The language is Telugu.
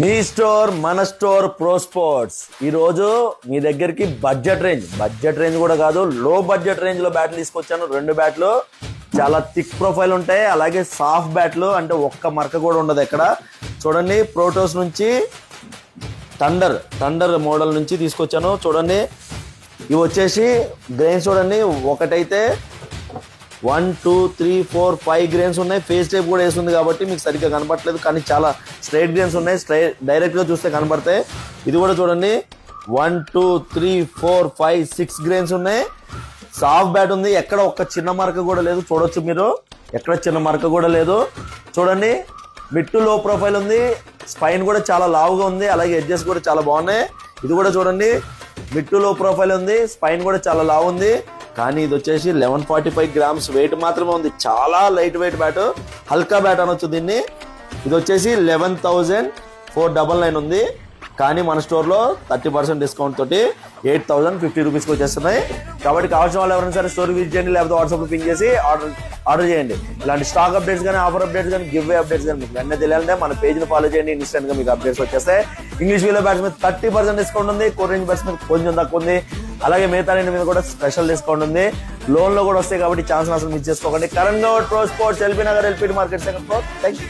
మీ స్టోర్ మన స్టోర్ ప్రో స్పోర్ట్స్ ఈ రోజు మీ దగ్గరికి బడ్జెట్ రేంజ్ కూడా కాదు, లో బడ్జెట్ రేంజ్ లో బ్యాట్లు తీసుకొచ్చాను. రెండు బ్యాట్లు చాలా థిక్ ప్రొఫైల్ ఉంటాయి, అలాగే సాఫ్ట్ బ్యాట్లు, అంటే ఒక్క మరక కూడా ఉండదు ఎక్కడ. చూడండి, ప్రోటోస్ నుంచి థండర్ మోడల్ నుంచి తీసుకొచ్చాను. చూడండి, ఇవి వచ్చేసి గ్రెయిన్స్ చూడండి, ఒకటైతే 1 2 3 4 5 గ్రెయిన్స్ ఉన్నాయి. ఫేస్ టైప్ కూడా వేస్తుంది కాబట్టి మీకు సరిగ్గా కనపడలేదు, కానీ చాలా స్ట్రైట్ గ్రెయిన్స్ ఉన్నాయి. డైరెక్ట్ గా చూస్తే కనపడతాయి. ఇది కూడా చూడండి, 1 2 3 4 5 6 గ్రెయిన్స్ ఉన్నాయి. సాఫ్ట్ బ్యాట్ ఉంది, ఎక్కడ ఒక్క చిన్న మరక కూడా లేదు. చూడొచ్చు మీరు, ఎక్కడ చిన్న మరక కూడా లేదు. చూడండి, మిడ్ టు లో ప్రొఫైల్ ఉంది, స్పైన్ కూడా చాలా లావుగా ఉంది, అలాగే ఎడ్జెస్ కూడా చాలా బాగున్నాయి. ఇది కూడా చూడండి, మిడ్ టు లో ప్రొఫైల్ ఉంది, స్పైన్ కూడా చాలా లావు ఉంది. కానీ ఇది వచ్చేసి 1145 గ్రామ్స్ వెయిట్ మాత్రమే ఉంది. చాలా లైట్ వెయిట్ బ్యాట్, హల్కా బ్యాట్ అనొచ్చు దీన్ని. ఇది వచ్చేసి 11,499 ఉంది. కానీ మన స్టోర్లో 30% డిస్కౌంట్ తోటి 8,050 రూపీస్కి వచ్చేస్తున్నాయి. కాబట్టి కావాల్సిన వాళ్ళు ఎవరైనా సరే స్టోర్ విజిట్ చేయండి, లేకపోతే వాట్సాప్లో పింక్ చేసి ఆర్డర్ చేయండి. ఇలాంటి స్టాక్ అప్డేట్స్ కానీ, ఆఫర్ అప్డేట్స్ కానీ, గివ్ వే అప్డేట్స్ కానీ మీకు వెంటనే తెలియాలంటే మన పేజ్ని ఫాలో చేయండి. ఇన్స్టెంట్గా మీకు అప్డేట్స్ వచ్చేస్తాయి. ఇంగ్లీష్ వీలో బ్యాట్స్ మీద 30% డిస్కౌంట్ ఉంది, కోరియన్ బ్యాట్స్ మీద కొంచెం తక్కువ ఉంది, అలాగే మిగతా రెండు మీద కూడా స్పెషల్ డిస్కౌంట్ ఉంది. లోన్ లో కూడా వస్తాయి కాబట్టి ఛాన్స్ అసలు మిస్ చేసుకోకండి. Karan Goud pro sports, LB Nagar, LPT market second floor. Thank you.